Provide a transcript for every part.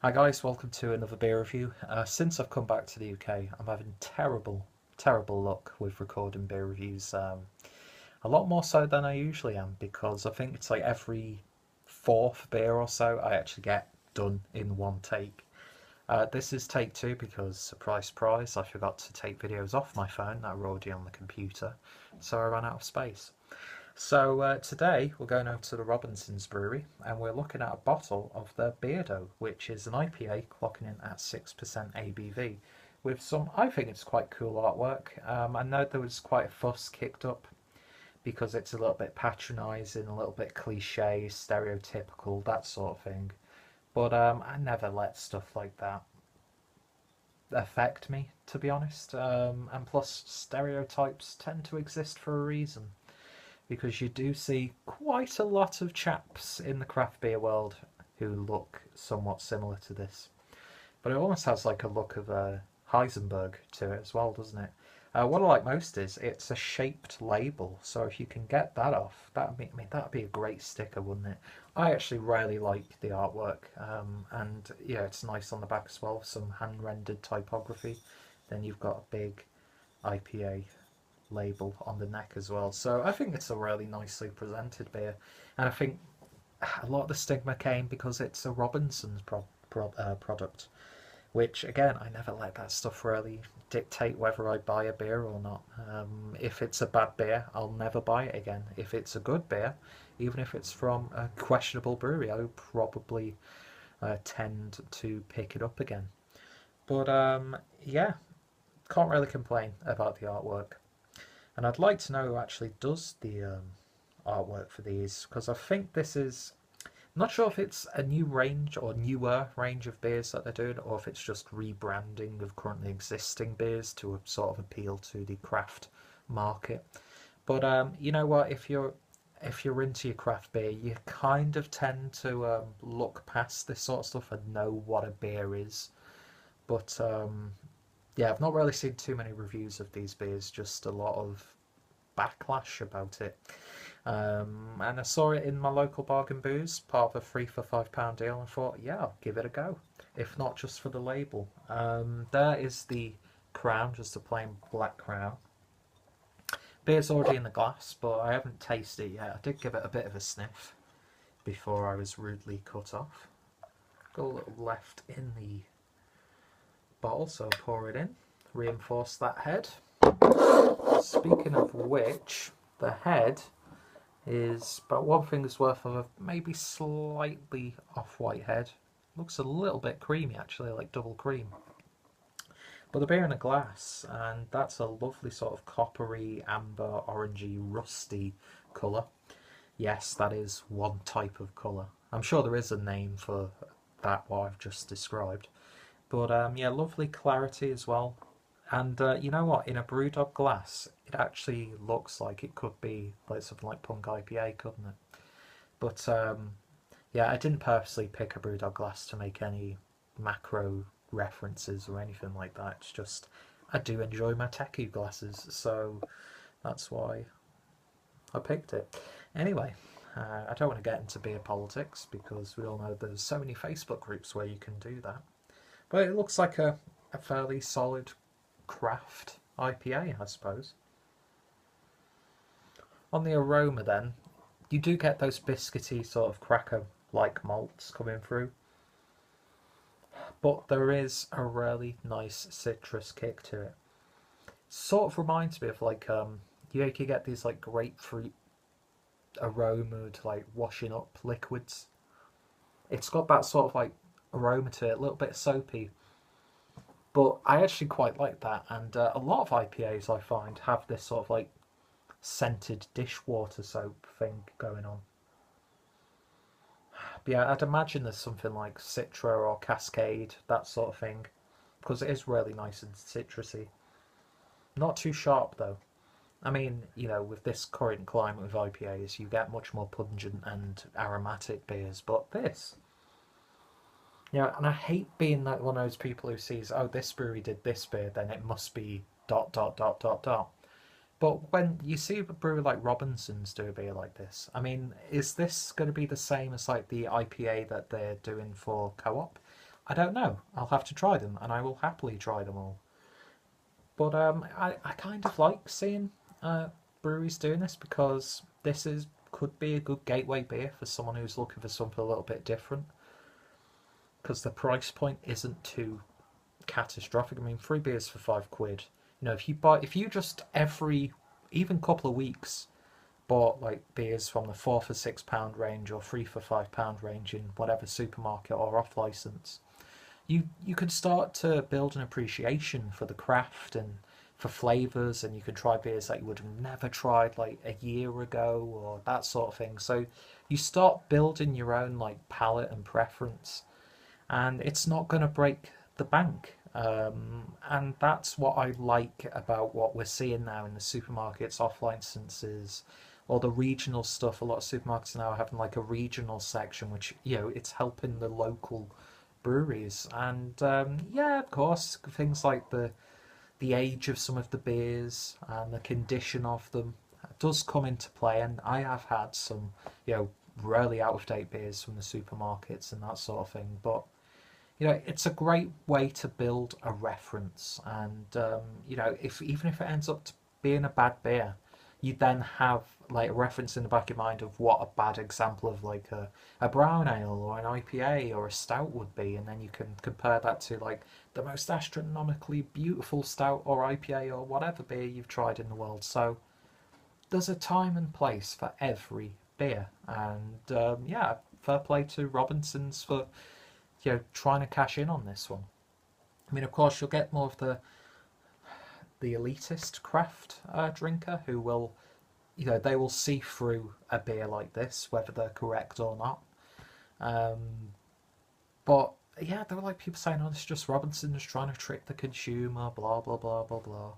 Hi guys, welcome to another beer review. Since I've come back to the UK, I'm having terrible luck with recording beer reviews. A lot more so than I usually am because I think it's like every fourth beer or so I actually get done in one take. This is take two because, surprise, I forgot to take videos off my phone that were already on the computer, so I ran out of space. So today we're going over to the Robinson's Brewery and we're looking at a bottle of their Beardo, which is an IPA clocking in at 6% ABV with some, I think it's quite cool artwork. I know there was quite a fuss kicked up because it's a little bit patronising, a little bit cliche, stereotypical, that sort of thing. But I never let stuff like that affect me, to be honest. And plus, stereotypes tend to exist for a reason because you do see quite a lot of chaps in the craft beer world who look somewhat similar to this. But it almost has like a look of Heisenberg to it as well, doesn't it? What I like most is it's a shaped label, so if you can get that off, that'd be a great sticker, wouldn't it? I actually really like the artwork, and yeah, it's nice on the back as well, some hand rendered typography. Then you've got a big IPA label on the neck as well. So I think it's a really nicely presented beer, and I think a lot of the stigma came because it's a Robinson's product, which again I never let that stuff really dictate whether I buy a beer or not. If it's a bad beer, I'll never buy it again. If it's a good beer, even if it's from a questionable brewery, I would probably tend to pick it up again. But yeah, can't really complain about the artwork. And I'd like to know who actually does the artwork for these because I think this is. I'm not sure if it's a new range or newer range of beers that they're doing, or if it's just rebranding of currently existing beers to sort of appeal to the craft market. But you know what? If you're into your craft beer, you kind of tend to look past this sort of stuff and know what a beer is. But yeah, I've not really seen too many reviews of these beers. Just a lot of backlash about it. And I saw it in my local bargain booze, part of a 3 for £5 deal, and thought, yeah, I'll give it a go. If not just for the label. There is the crown, just a plain black crown. Beer's already in the glass, but I haven't tasted it yet. I did give it a bit of a sniff before I was rudely cut off. Got a little left in the bottle, so I'll pour it in. Reinforce that head. Speaking of which, the head is about one finger's worth of a maybe slightly off-white head. Looks a little bit creamy actually, like double cream. But the beer in a glass, and that's a lovely sort of coppery, amber, orangey, rusty colour. Yes, that is one type of colour. I'm sure there is a name for that, what I've just described. But yeah, lovely clarity as well. And you know what? In a Brewdog glass, it actually looks like it could be like something like Punk IPA, couldn't it? But yeah, I didn't purposely pick a Brewdog glass to make any macro references or anything like that. It's just I do enjoy my Teku glasses, so that's why I picked it. Anyway, I don't want to get into beer politics because we all know there's so many Facebook groups where you can do that. But it looks like a fairly solid craft IPA, I suppose. On the aroma then, you do get those biscuity sort of cracker-like malts coming through, but there is a really nice citrus kick to it. Sort of reminds me of like you can get these like grapefruit aroma to like washing up liquids. It's got that sort of like aroma to it, a little bit soapy, but I actually quite like that. And a lot of IPAs I find have this sort of like scented dishwater soap thing going on. But yeah, I'd imagine there's something like Citra or Cascade, that sort of thing, because it is really nice and citrusy. Not too sharp though. I mean, you know, with this current climate with IPAs, you get much more pungent and aromatic beers, but this, yeah, and I hate being that one of those people who sees, oh, this brewery did this beer, then it must be dot dot dot dot dot. But when you see a brewery like Robinson's do a beer like this, I mean, is this going to be the same as like the IPA that they're doing for Co-op? I don't know. I'll have to try them, and I will happily try them all. But I kind of like seeing breweries doing this because this is could be a good gateway beer for someone who's looking for something a little bit different. Because the price point isn't too catastrophic. I mean, 3 beers for £5. You know, if you just every even couple of weeks bought like beers from the £4 for £6 range or 3 for £5 range in whatever supermarket or off license, you could start to build an appreciation for the craft and for flavors, and you can try beers that you would have never tried like a year ago or that sort of thing. So you start building your own like palate and preference, and it's not going to break the bank. And that's what I like about what we're seeing now in the supermarkets, off licenses, or the regional stuff. A lot of supermarkets now are having like a regional section, which it's helping the local breweries. And yeah, of course, things like the age of some of the beers and the condition of them does come into play. And I have had some, really out of date beers from the supermarkets and that sort of thing. But it's a great way to build a reference, and if even if it ends up being a bad beer, you then have like a reference in the back of your mind of what a bad example of like a brown ale or an IPA or a stout would be, and then you can compare that to like the most astronomically beautiful stout or IPA or whatever beer you've tried in the world. So there's a time and place for every beer, and yeah, fair play to Robinsons for trying to cash in on this one. I mean, of course, you'll get more of the elitist craft drinker who will, they will see through a beer like this, whether they're correct or not. Um, but yeah, there were like people saying, "Oh, it's just Robinson's trying to trick the consumer," blah blah blah blah blah.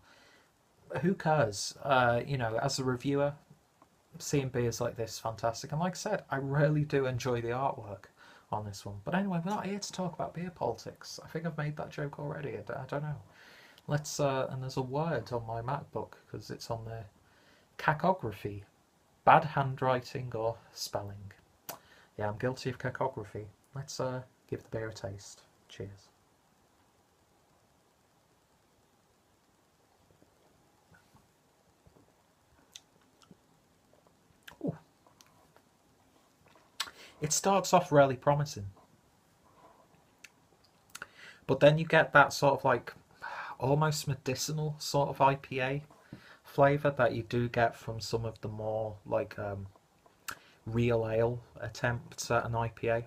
Who cares? As a reviewer, seeing beers like this, fantastic. And like I said, I really do enjoy the artwork on this one. But anyway, we're not here to talk about beer politics. I think I've made that joke already. I don't know. Let's and there's a word on my MacBook because it's on the cacography, bad handwriting or spelling. Yeah, I'm guilty of cacography. Let's give the beer a taste. Cheers. Ooh. It starts off really promising, but then you get that sort of like almost medicinal sort of IPA flavour that you do get from some of the more like real ale attempts at an IPA.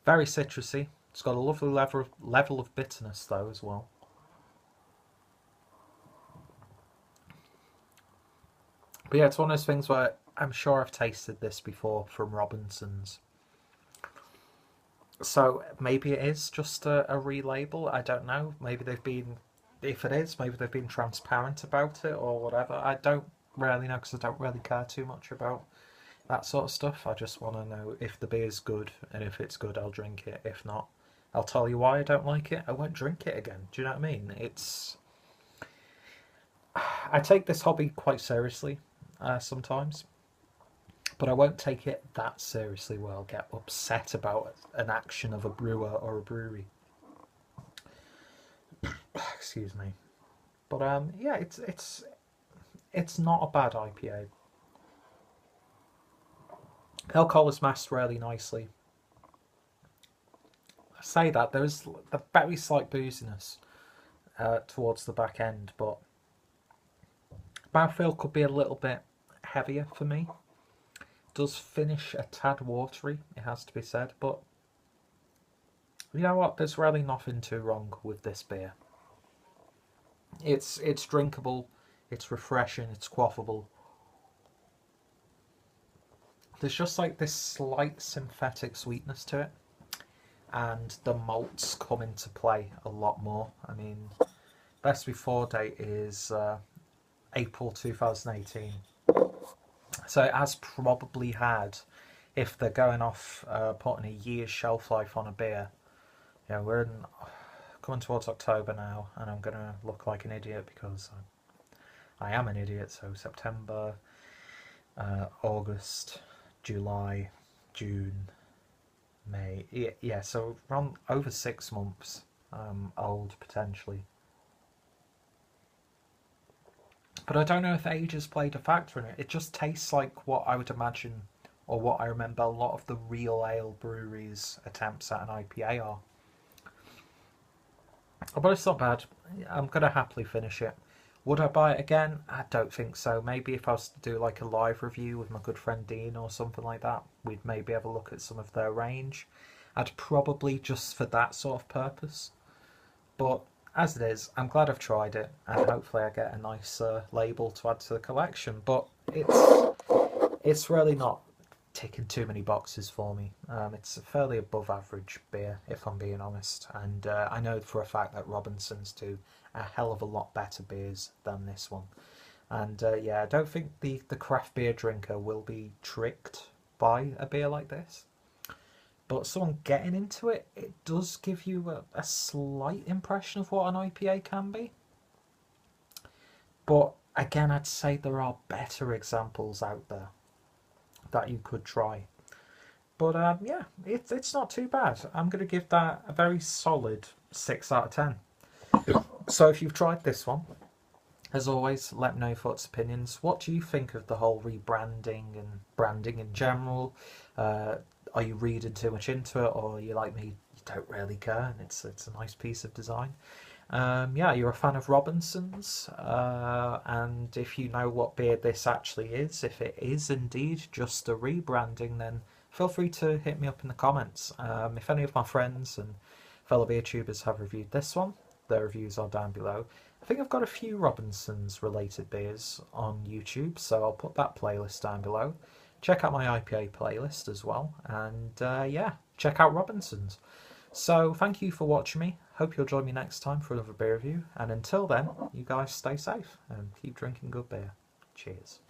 Very citrusy. It's got a lovely level of bitterness though as well. But yeah, it's one of those things where I'm sure I've tasted this before from Robinson's. So maybe it is just a relabel. I don't know. Maybe they've been, if it is, maybe they've been transparent about it or whatever. I don't really know because I don't really care too much about that sort of stuff. I just want to know if the beer's good, and if it's good, I'll drink it. If not, I'll tell you why I don't like it. I won't drink it again. Do you know what I mean? I take this hobby quite seriously sometimes, but I won't take it that seriously where I'll get upset about an action of a brewer or a brewery. Excuse me. But yeah, it's not a bad IPA. Alcohol is masked really nicely. I say that there's a very slight booziness towards the back end, but mouthfeel could be a little bit heavier for me. Does finish a tad watery, it has to be said, but you know what? There's really nothing too wrong with this beer. It's drinkable, it's refreshing, it's quaffable. There's just like this slight synthetic sweetness to it, and the malts come into play a lot more. I mean, best before date is April 2018. So it has probably had, if they're going off putting a year's shelf life on a beer, we're coming towards October now, and I'm going to look like an idiot because I am an idiot. So September, August, July, June, May. Yeah, so around over 6 months old potentially. But I don't know if age has played a factor in it. It just tastes like what I would imagine, or what I remember a lot of the real ale breweries' attempts at an IPA are. But it's not bad. I'm going to happily finish it. Would I buy it again? I don't think so. Maybe if I was to do like a live review with my good friend Dean or something like that, we'd maybe have a look at some of their range. I'd probably just for that sort of purpose. But as it is, I'm glad I've tried it, and hopefully I get a nice label to add to the collection. But it's really not ticking too many boxes for me. It's a fairly above average beer, if I'm being honest, and I know for a fact that Robinsons do a hell of a lot better beers than this one. And yeah, I don't think the craft beer drinker will be tricked by a beer like this. But someone getting into it, it does give you a slight impression of what an IPA can be. But again, I'd say there are better examples out there that you could try. But yeah, it's not too bad. I'm going to give that a very solid 6 out of 10. So if you've tried this one, as always, let me know your thoughts, opinions. What do you think of the whole rebranding and branding in general? Are you reading too much into it, or are you like me, you don't really care, and it's a nice piece of design? Yeah, you're a fan of Robinsons, and if you know what beer this actually is, if it is indeed just a rebranding, then feel free to hit me up in the comments. If any of my friends and fellow beer tubers have reviewed this one, their reviews are down below. I think I've got a few Robinsons related beers on YouTube, so I'll put that playlist down below. Check out my IPA playlist as well, and yeah, check out Robinsons. So thank you for watching me. Hope you'll join me next time for another beer review. And until then, you guys stay safe and keep drinking good beer. Cheers.